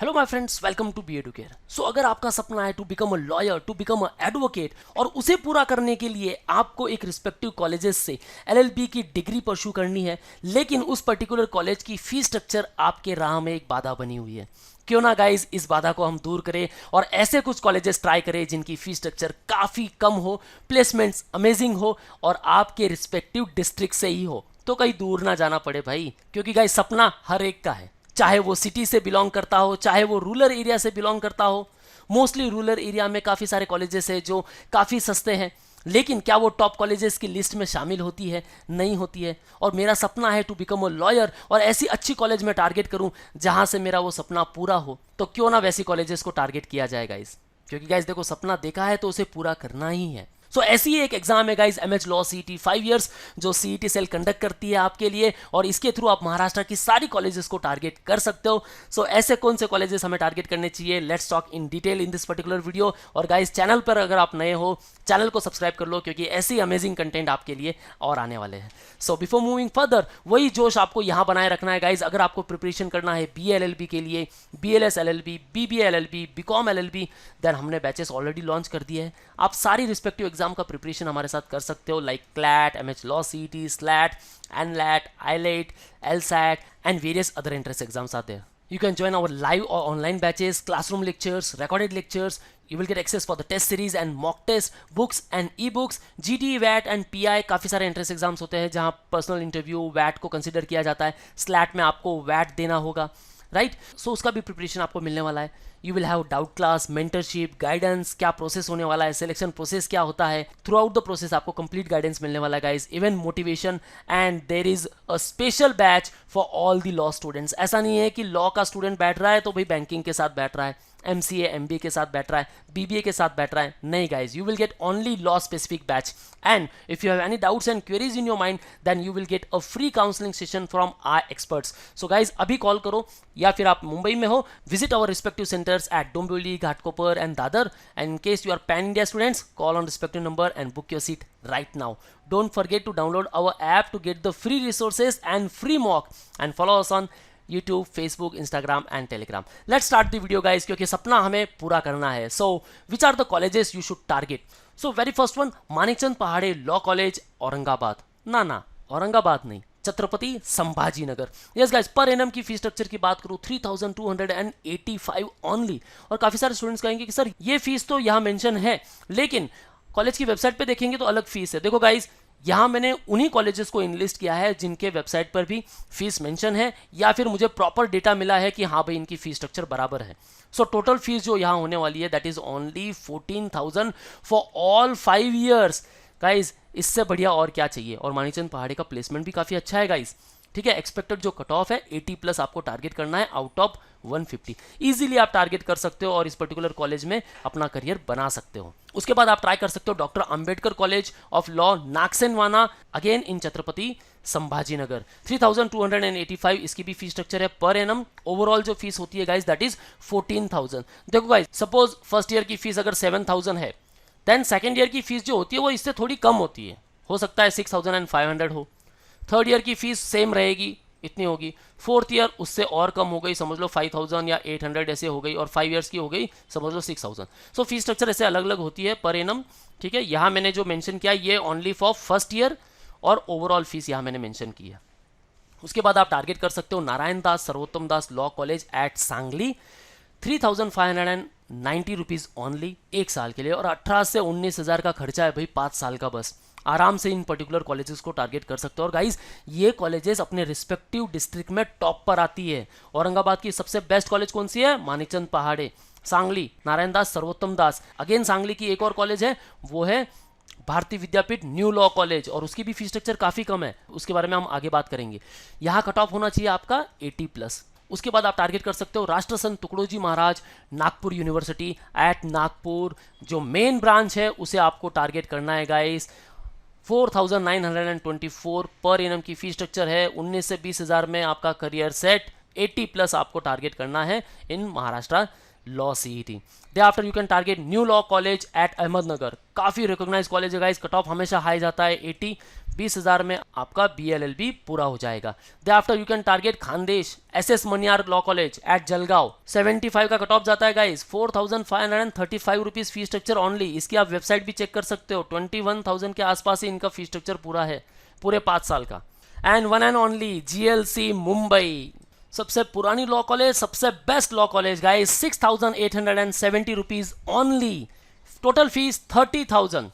Hello my friends, welcome to B Educare. So अगर आपका सपना है to become a lawyer, to become a advocate, और उसे पूरा करने के लिए आपको एक रिस्पेक्टिव कॉलेजेस से एलएलबी की डिग्री परस्यू करनी है, लेकिन उस पर्टिकुलर कॉलेज की फीस स्ट्रक्चर आपके राह में एक बाधा बनी हुई है। क्यों ना गाइज इस बाधा को हम दूर करें और ऐसे कुछ कॉलेजेस ट्राई करें जिनकी फीस स्ट्रक्चर काफ़ी कम हो, प्लेसमेंट्स अमेजिंग हो और आपके रिस्पेक्टिव डिस्ट्रिक्ट से ही हो, तो कहीं दूर ना जाना पड़े भाई। क्योंकि गाइज सपना हर एक का है, चाहे वो सिटी से बिलोंग करता हो, चाहे वो रूरल एरिया से बिलोंग करता हो। मोस्टली रूरल एरिया में काफ़ी सारे कॉलेजेस हैं जो काफ़ी सस्ते हैं, लेकिन क्या वो टॉप कॉलेजेस की लिस्ट में शामिल होती है? नहीं होती है। और मेरा सपना है टू बिकम अ लॉयर और ऐसी अच्छी कॉलेज में टारगेट करूं जहां से मेरा वो सपना पूरा हो। तो क्यों ना वैसी कॉलेजेस को टारगेट किया जाए गाइज, क्योंकि गाइज देखो, सपना देखा है तो उसे पूरा करना ही है। सो ऐसी एक एग्जाम है guys, MH law CET 5 years, जो सीईटी सेल कंडक्ट करती है आपके लिए, और इसके थ्रू आप महाराष्ट्र की सारी कॉलेजेस को टारगेट कर सकते हो। सो ऐसे कौन से कॉलेजेस हमें टारगेट करने चाहिए, let's talk in detail in this particular video. और गाइज चैनल पर अगर आप नए हो, चैनल को सब्सक्राइब कर लो, क्योंकि ऐसी अमेजिंग कंटेंट आपके लिए और आने वाले हैं। सो बिफोर मूविंग फर्दर, वही जोश आपको यहाँ बनाए रखना है गाइज। अगर आपको प्रिपरेशन करना है BA-LLB के लिए, BLS LLB, BBA LLB, BCom LLB, then हमने बैचेस ऑलरेडी लॉन्च कर दिए हैं। आप सारी रिस्पेक्टिव एग्जाम का प्रिपरेशन हमारे साथ कर सकते हो, like CLAT, MH law CET, SLAT, NLAT, AILET, LSAT and various other entrance exams आते हैं। You can join our live or online batches, classroom lectures, recorded lectures. You will get access for the test series and mock test, books and e-books, GT, VAT and PI। काफ़ी सारे entrance exams होते हैं जहाँ personal interview, VAT को consider किया जाता है। Slate में आपको वैट देना होगा, राइट? सो उसका भी प्रिपरेशन आपको मिलने वाला है। You will have doubt class, mentorship, guidance, क्या प्रोसेस होने वाला है, सिलेक्शन प्रोसेस क्या होता है। थ्रू आउट द प्रोसेस आपको कंप्लीट गाइडेंस मिलने वाला है guys, even motivation, and there is a special batch for all the law students. ऐसा नहीं है कि लॉ का स्टूडेंट बैठ रहा है तो भाई बैंकिंग के साथ बैठ रहा है, MCA MBA के साथ बैठ रहा है, BBA के साथ बैठ रहा है। नहीं guys, you will get only law specific batch, and if you have any doubts and queries in your mind, then you will get a free counselling session from our experts. So guys अभी call करो, या फिर आप मुंबई में हो, visit our respective centres at Dombivli, Ghatkopar and Dadar, and in case you are pan India students, call on respective number and book your seat right now. Don't forget to download our app to get the free resources and free mock, and follow us on YouTube, Facebook, Instagram and Telegram. Let's start the video guys, क्योंकि सपना हमें पूरा करना है। So which are the colleges you should target? So very first one, Manikchand पहाड़े law college, Aurangabad. ना, औरंगाबाद नहीं, छत्रपति संभाजी नगर। Yes guys, per annum की फीस स्ट्रक्चर की बात करूं 3285 ओनली। और काफी सारे स्टूडेंट्स कहेंगे कि सर ये फीस तो यहाँ मेंशन है, लेकिन कॉलेज की वेबसाइट पे देखेंगे तो अलग फीस है। देखो गाइस, यहाँ मैंने उन्हीं कॉलेजेस को इनलिस्ट किया है जिनके वेबसाइट पर भी फीस मेंशन है, या फिर मुझे प्रॉपर डेटा मिला है कि हाँ भाई इनकी फीस स्ट्रक्चर बराबर है। सो टोटल फीस जो यहाँ होने वाली है that is only 14,000 for all 5 years. Guys इससे बढ़िया और क्या चाहिए। और मानिकचंद पहाड़े का प्लेसमेंट भी काफ़ी अच्छा है गाइज, ठीक है। एक्सपेक्टेड जो कट ऑफ है 80+ आपको टारगेट करना है आउट ऑफ 150। इजीली आप टारगेट कर सकते हो और इस पर्टिकुलर कॉलेज में अपना करियर बना सकते हो। उसके बाद आप ट्राई कर सकते हो doctor Ambedkar college of law, Nagsenvana, again in Chhatrapati Sambhaji Nagar. 3285 इसकी भी फीस स्ट्रक्चर है पर एनम। ओवरऑल जो फीस होती है गाइज दैट इज 14,000। देखो गाइज, सपोज फर्स्ट ईयर की फीस अगर 7,000 है, देन सेकेंड ईयर की फीस जो होती है वो इससे थोड़ी कम होती है, हो सकता है 6,500 हो। थर्ड ईयर की फीस सेम रहेगी, इतनी होगी। फोर्थ ईयर उससे और कम हो गई, समझ लो 5,000 या 800 ऐसे हो गई, और 5 ईयर्स की हो गई समझ लो 6,000। सो फीस स्ट्रक्चर ऐसे अलग अलग होती है पर एनम, ठीक है। यहाँ मैंने जो मेंशन किया ये ओनली फॉर फर्स्ट ईयर, और ओवरऑल फीस यहाँ मैंने मेंशन की है। उसके बाद आप टारगेट कर सकते हो Narayan Das Sarvottam Das law college at Sangli, 3,590 rupees only एक साल के लिए, और 18 से 19,000 का खर्चा है भाई 5 साल का बस। आराम से इन पर्टिकुलर कॉलेजेस को टारगेट कर सकते हो। और गाइज ये कॉलेजेस अपने रिस्पेक्टिव डिस्ट्रिक्ट में टॉप पर आती है। औरंगाबाद की सबसे बेस्ट कॉलेज कौन सी है? मानिकचंद पहाड़े। सांगली नारायण दास सर्वोत्तम दास। अगेन सांगली की एक और कॉलेज है, वो है भारतीय विद्यापीठ न्यू लॉ कॉलेज, और उसकी भी फीस स्ट्रक्चर काफ़ी कम है, उसके बारे में हम आगे बात करेंगे। यहाँ कट ऑफ होना चाहिए आपका 80+। उसके बाद आप टारगेट कर सकते हो राष्ट्रसंत तुकडोजी महाराज नागपुर यूनिवर्सिटी एट नागपुर। जो मेन ब्रांच है उसे आपको टारगेट करना है गाइस। 4,924 पर एनम की फीस स्ट्रक्चर है। 19 से 20,000 में आपका करियर सेट। 80+ आपको टारगेट करना है in Maharashtra law CET. Thereafter you can target new law college at Ahmednagar, काफी रिकॉग्नाइज कॉलेज है गाइस, कट ऑफ हमेशा हाई जाता है 80, 20,000 में आपका BLLB पूरा हो जाएगा। Thereafter you can target Khandesh SS Maniyar law college at Jalgaon, 75 का कट ऑफ जाता है guys, 4,535 rupees fee structure only. इसकी आप वेबसाइट भी चेक कर सकते हो, 21,000 के आसपास ही इनका फी स्ट्रक्चर पूरा है पूरे 5 साल का। And one and only GLC Mumbai, सबसे पुरानी लॉ कॉलेज, सबसे best law college guys, 6,870 rupees only, total fees 30,000,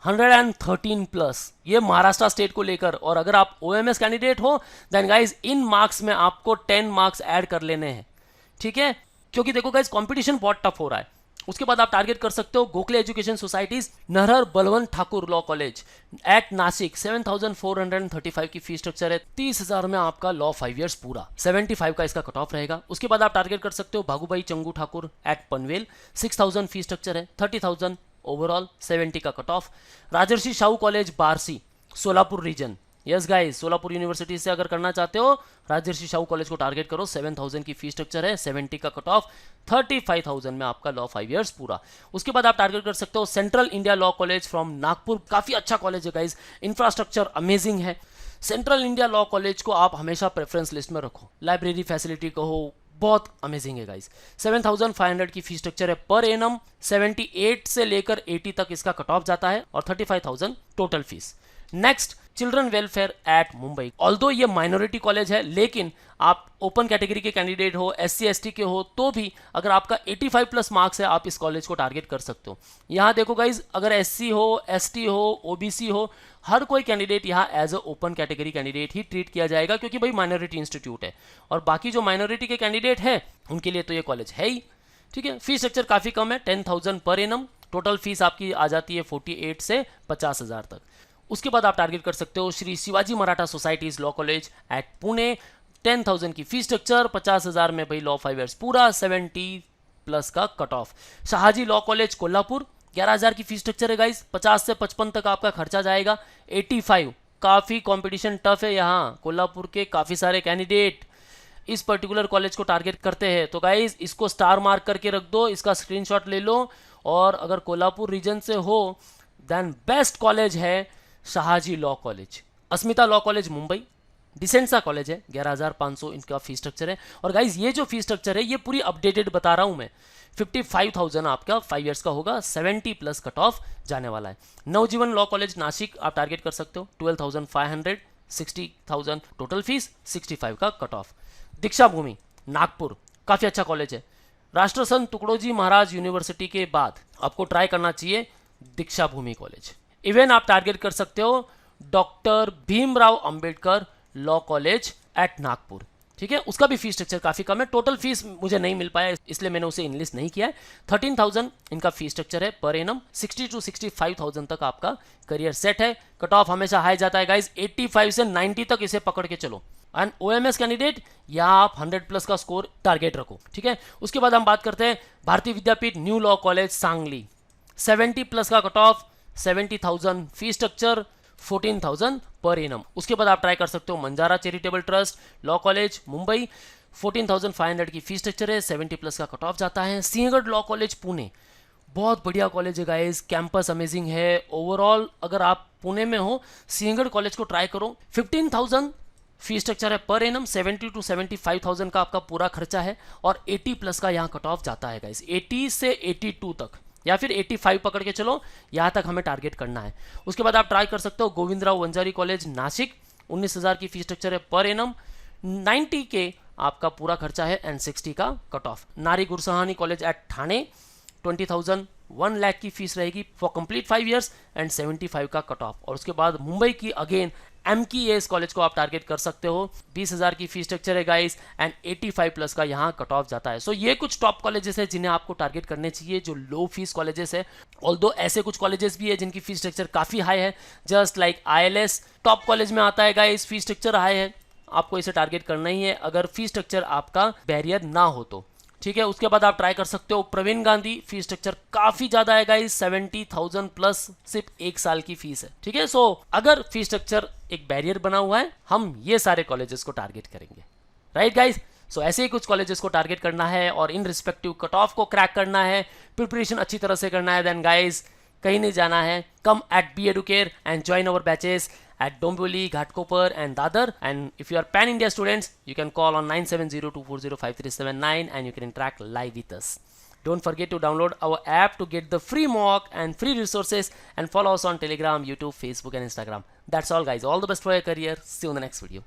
113 plus, ये महाराष्ट्र स्टेट को लेकर। और अगर आप OMS कैंडिडेट हो देन गाइस इन मार्क्स में आपको 10 मार्क्स ऐड कर लेने हैं, ठीक है, क्योंकि देखो गाइस कंपटीशन बहुत टफ हो रहा है। उसके बाद आप टारगेट कर सकते हो Gokhale education societies Narhar Balwant Thakur law college eight Nashik, 7,435 की फी स्ट्रक्चर है, 30,000 में आपका लॉ 5 इयर्स पूरा, 75 का इसका कट ऑफ रहेगा। उसके बाद आप टारगेट कर सकते हो Bhagubhai Changu Thakur at Panvel, 6,000 fee structure है, 30,000 ओवरऑल, 70 का cut off. Rajarshi Shahu college Barsi, Solapur region, yes guys, Solapur university से अगर करना चाहते हो राजर्षि शाहू कॉलेज को टारगेट करो, 7,000 की फी स्ट्रक्चर है, 70 का कट ऑफ, 35,000 में आपका लॉ 5 इयर्स पूरा। उसके बाद आप टारगेट कर सकते हो central India law college from Nagpur, काफी अच्छा कॉलेज है गाइस, इंफ्रास्ट्रक्चर अमेजिंग है। सेंट्रल इंडिया लॉ कॉलेज को आप हमेशा प्रेफरेंस लिस्ट में रखो, लाइब्रेरी फैसिलिटी कहो, बहुत अमेजिंग है गाइस। 7,500 की फी स्ट्रक्चर है पर एनम, 78 से लेकर 80 तक इसका कट ऑफ जाता है और 35,000 total fees. Next children welfare at Mumbai, although ये माइनॉरिटी कॉलेज है, लेकिन आप ओपन कैटेगरी के कैंडिडेट हो, SC ST के हो, तो भी अगर आपका 85 प्लस मार्क्स है आप इस कॉलेज को टारगेट कर सकते हो। यहाँ देखो गाइज, अगर SC हो, ST हो, OBC हो, हर कोई कैंडिडेट यहाँ as a open category candidate ही ट्रीट किया जाएगा, क्योंकि भाई माइनॉरिटी इंस्टीट्यूट है। और बाकी जो माइनॉरिटी के कैंडिडेट है उनके लिए तो ये कॉलेज है ही, ठीक है। फी स्ट्रक्चर काफी कम है, 10,000 पर एनम, टोटल फीस आपकी आ जाती है 48 से 50,000 तक। उसके बाद आप टारगेट कर सकते हो Shri Shivaji Maratha societies law college eight Pune, 10,000 की फी स्ट्रक्चर, 50,000 में भाई लॉ 5 इयर्स पूरा, 70 प्लस का cut off. Shahaji law college Kolhapur, 11,000 की फी स्ट्रक्चर है गाइस, 50 से 55 तक आपका खर्चा जाएगा, 85, काफी कंपटीशन टफ है यहाँ, कोल्हापुर के काफी सारे कैंडिडेट इस पर्टिकुलर कॉलेज को टारगेट करते हैं। तो गाइस इसको स्टार मार्क करके रख दो, इसका स्क्रीनशॉट ले लो, और अगर कोल्हापुर रीजन से हो देन बेस्ट कॉलेज है शाहजी लॉ कॉलेज। अस्मिता लॉ कॉलेज मुंबई, डिसेंट सा कॉलेज है, 11,500 इनका फी स्ट्रक्चर है। और गाइज ये जो फी स्ट्रक्चर है ये पूरी अपडेटेड बता रहा हूं मैं, 55,000 आपका 5 इयर्स का होगा, 70 प्लस कट ऑफ जाने वाला है। नवजीवन लॉ कॉलेज नासिक आप टारगेट कर सकते हो, 12,500, 60,000 टोटल फीस, 65 का कट ऑफ। दीक्षा भूमि नागपुर, काफी अच्छा कॉलेज है। राष्ट्रसंत तुकडोजी महाराज यूनिवर्सिटी के बाद आपको ट्राई करना चाहिए दीक्षा भूमि कॉलेज। इवन आप टारगेट कर सकते हो doctor Bhimrao Ambedkar law college eight Nagpur, ठीक है, उसका भी फी स्ट्रक्चर काफी कम है, टोटल फीस मुझे नहीं मिल पाया इसलिए मैंने उसे इनलिस्ट नहीं किया है। 13,000 इनका फी स्ट्रक्चर है पर एनम, 60 to 65,000 तक आपका करियर सेट है। कट ऑफ हमेशा हाई जाता है गाइज, 85 से 90 तक इसे पकड़ के चलो। एंड OMS कैंडिडेट यहाँ आप 100 प्लस का स्कोर टारगेट रखो, ठीक है। उसके बाद हम बात करते हैं Bharati Vidyapeeth new law college Sangli, 70 plus का cut off, 70,000 fee structure, 14,000 per annum. उसके बाद आप ट्राई कर सकते हो Manjara charitable trust law college Mumbai, 14,500 की फी स्ट्रक्चर है, 70 प्लस का कट ऑफ जाता है। सिंहगढ़ लॉ कॉलेज पुणे, बहुत बढ़िया कॉलेज है गाइस, कैंपस अमेजिंग है। ओवरऑल अगर आप पुणे में हो सिंहगढ़ कॉलेज को ट्राई करो, 15,000 फी स्ट्रक्चर है पर एनम, 70 to 75,000 का आपका पूरा खर्चा है, और 80 प्लस का यहाँ कट ऑफ जाता है गाइस, 80 से 82 तक या फिर 85 पकड़ के चलो, यहाँ तक हमें टारगेट करना है। उसके बाद आप ट्राई कर सकते हो गोविंदराव वंजारी कॉलेज नासिक, 19,000 की फी स्ट्रक्चर है पर एनम, 90 के आपका पूरा खर्चा है एंड 60 का कट ऑफ। नारी गुरसहानी कॉलेज एट ठाणे, 20,000, 1 लाख की फीस रहेगी फॉर कंप्लीट 5 इयर्स एंड 75 का कट ऑफ। और उसके बाद मुंबई की अगेन MKS कॉलेज को आप टारगेट कर सकते हो, 20,000 की फी स्ट्रक्चर है गाइस एंड 85 प्लस का यहाँ कट ऑफ जाता है। सो ये कुछ टॉप कॉलेजेस है जिन्हें आपको टारगेट करने चाहिए, जो लो फीस कॉलेजेस है। ऑल्दो ऐसे कुछ कॉलेजेस भी है जिनकी फी स्ट्रक्चर काफी हाई है, just like ILS top college में आता है गाइस, फी स्ट्रक्चर हाई है, आपको इसे टारगेट करना ही है अगर फी स्ट्रक्चर आपका बैरियर ना हो तो, ठीक है। उसके बाद आप ट्राई कर सकते हो प्रवीण गांधी, फी स्ट्रक्चर काफी ज्यादा है गाइस, 70,000 प्लस सिर्फ 1 साल की फीस है, ठीक है। सो अगर फी स्ट्रक्चर एक बैरियर बना हुआ है, हम ये सारे कॉलेजेस को टारगेट करेंगे, राइट गाइस। सो ऐसे ही कुछ कॉलेजेस को टारगेट करना है और इन रिस्पेक्टिव कट ऑफ को क्रैक करना है, प्रिपरेशन अच्छी तरह से करना है, देन गाइज कहीं नहीं जाना है, come at B Educare and join our batches at Dombivli, Ghatkopar and Dadar. And if you are Pan India students, you can call on 9702405379 and you can interact live with us. Don't forget to download our app to get the free mock and free resources, and follow us on Telegram, YouTube, Facebook and Instagram. That's all guys. All the best for your career. See you in the next video.